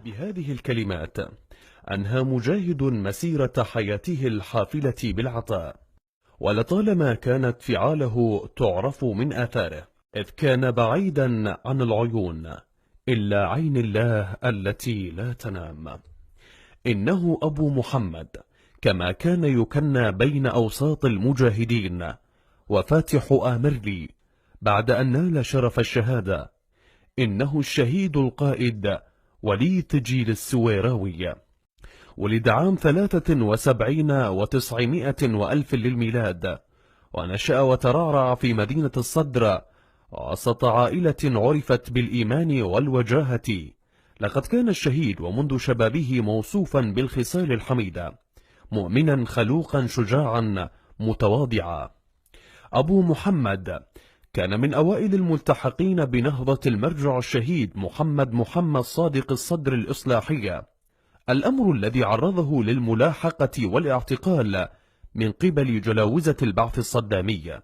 بهذه الكلمات أنهى مجاهد مسيرة حياته الحافلة بالعطاء، ولطالما كانت فعاله تعرف من آثاره، إذ كان بعيدا عن العيون إلا عين الله التي لا تنام. إنه أبو محمد، كما كان يكنى بين أوساط المجاهدين، وفاتح آمرلي بعد أن نال شرف الشهادة. إنه الشهيد القائد ولي تجيل السويراوي. ولد عام 73 و900 وألف للميلاد، ونشأ وترعرع في مدينة الصدر وسط عائلة عرفت بالإيمان والوجاهة. لقد كان الشهيد ومنذ شبابه موصوفا بالخصال الحميدة، مؤمنا خلوقا شجاعا متواضعا. أبو محمد كان من أوائل الملتحقين بنهضة المرجع الشهيد محمد صادق الصدر الإصلاحية، الأمر الذي عرضه للملاحقة والاعتقال من قبل جلاوزة البعث الصدامية.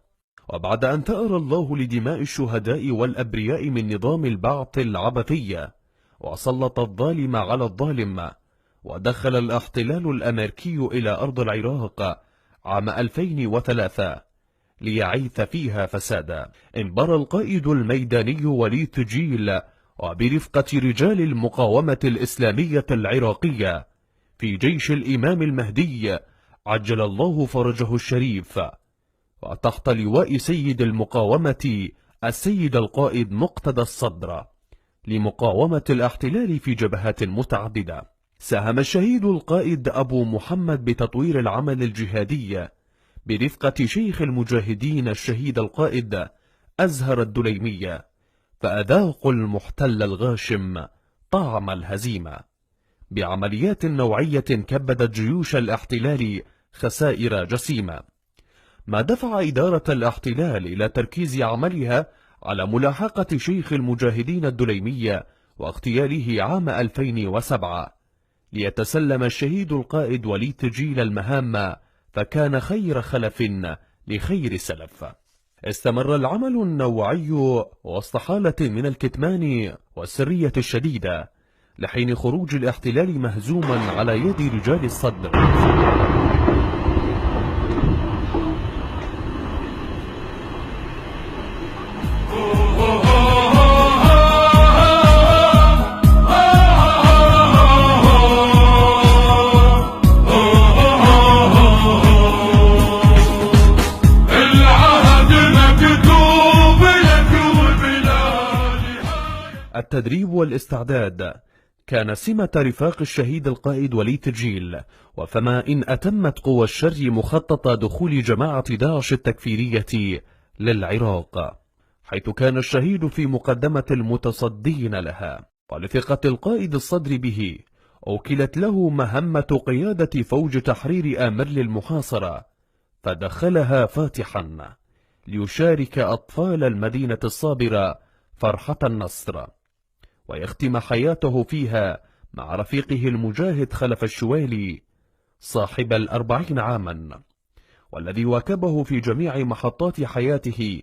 وبعد أن ثأر الله لدماء الشهداء والأبرياء من نظام البعث العبثي، وسلط الظالم على الظالم، ودخل الاحتلال الأمريكي إلى أرض العراق عام 2003 ليعيث فيها فسادا، انبرى القائد الميداني ولي تجيل وبرفقة رجال المقاومة الإسلامية العراقية في جيش الإمام المهدي عجل الله فرجه الشريف، وتحت لواء سيد المقاومة السيد القائد مقتدى الصدر، لمقاومة الاحتلال في جبهات متعددة. ساهم الشهيد القائد أبو محمد بتطوير العمل الجهادي برفقة شيخ المجاهدين الشهيد القائد أزهر الدليمي، فأذاقوا المحتل الغاشم طعم الهزيمة بعمليات نوعية كبدت جيوش الاحتلال خسائر جسيمة، ما دفع إدارة الاحتلال إلى تركيز عملها على ملاحقة شيخ المجاهدين الدليمي واغتياله عام 2007، ليتسلم الشهيد القائد ولي تجيل المهام، فكان خير خلف لخير سلف. استمر العمل النوعي وسط حالة من الكتمان والسرية الشديدة لحين خروج الاحتلال مهزوما على يد رجال الصدر. التدريب والاستعداد كان سمة رفاق الشهيد القائد ولي تجيل، وفما إن أتمت قوى الشر مخطط دخول جماعة داعش التكفيرية للعراق، حيث كان الشهيد في مقدمة المتصدين لها. ولثقة القائد الصدر به أوكلت له مهمة قيادة فوج تحرير آمرلي المحاصرة، فدخلها فاتحا ليشارك أطفال المدينة الصابرة فرحة النصر، ويختم حياته فيها مع رفيقه المجاهد خلف الشوالي صاحب 40 عاما، والذي واكبه في جميع محطات حياته،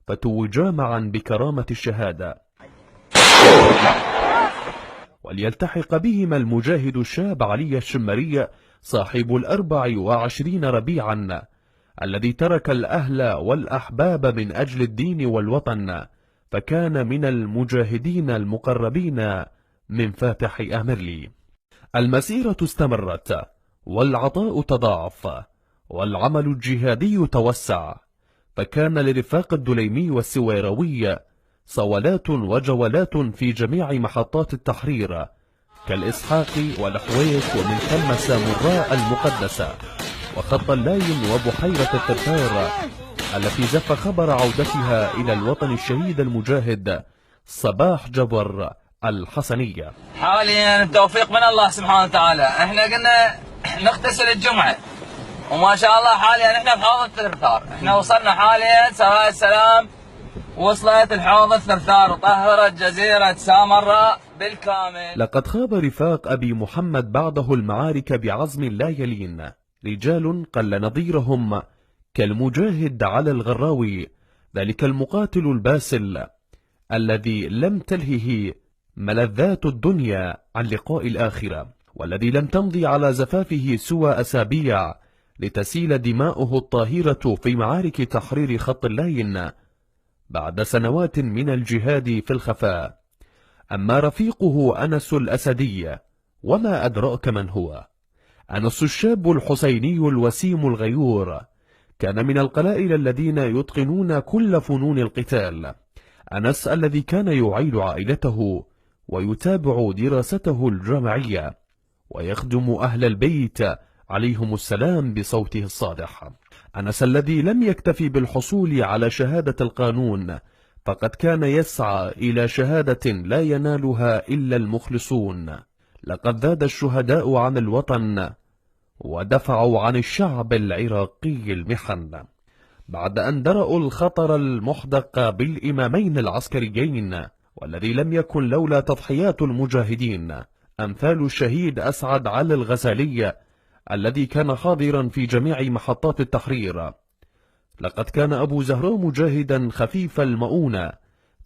فتوجا معا بكرامة الشهادة. وليلتحق بهما المجاهد الشاب علي الشمري صاحب 24 ربيعا، الذي ترك الأهل والأحباب من أجل الدين والوطن، فكان من المجاهدين المقربين من فاتح آمرلي. المسيرة استمرت، والعطاء تضاعف، والعمل الجهادي توسع، فكان لرفاق الدليمي والسويراوي صولات وجولات في جميع محطات التحرير كالإسحاق والحويك ومن ثم سامراء المقدسة وخط اللاين وبحيرة الترتار، التي زف خبر عودتها إلى الوطن الشهيد المجاهد صباح جبر الحسنية. حاليا التوفيق من الله سبحانه وتعالى، احنا قلنا نغتسل الجمعة، وما شاء الله حاليا احنا بحوض الثرثار، احنا وصلنا حاليا سواء السلام، وصلت الحوض الثرثار وطهرت جزيرة سامراء بالكامل. لقد خاض رفاق أبي محمد بعده المعارك بعزم لا يلين، رجال قل نظيرهم كالمجاهد على الغراوي، ذلك المقاتل الباسل الذي لم تلهه ملذات الدنيا عن لقاء الآخرة، والذي لم تمضي على زفافه سوى أسابيع لتسيل دماؤه الطاهرة في معارك تحرير خط اللاين بعد سنوات من الجهاد في الخفاء. أما رفيقه أنس الأسدي، وما أدراك من هو؟ أنس الشاب الحسيني الوسيم الغيور، كان من القلائل الذين يتقنون كل فنون القتال. أنس الذي كان يعيل عائلته ويتابع دراسته الجامعية ويخدم أهل البيت عليهم السلام بصوته الصادح. أنس الذي لم يكتفي بالحصول على شهادة القانون، فقد كان يسعى إلى شهادة لا ينالها إلا المخلصون. لقد ذاد الشهداء عن الوطن ودفعوا عن الشعب العراقي المحن، بعد أن درأوا الخطر المحدق بالإمامين العسكريين، والذي لم يكن لولا تضحيات المجاهدين أمثال الشهيد أسعد علي الغزالي الذي كان حاضرا في جميع محطات التحرير. لقد كان أبو زهراء مجاهدا خفيف المؤونة،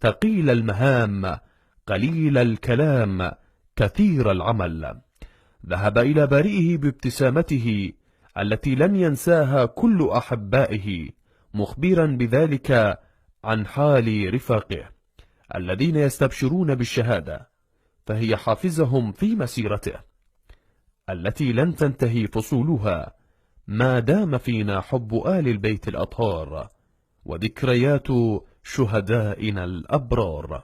ثقيل المهام، قليل الكلام، كثير العمل. ذهب إلى بارئه بابتسامته التي لن ينساها كل أحبائه، مخبرا بذلك عن حال رفاقه الذين يستبشرون بالشهادة، فهي حافزهم في مسيرته التي لن تنتهي فصولها ما دام فينا حب آل البيت الأطهار وذكريات شهدائنا الأبرار.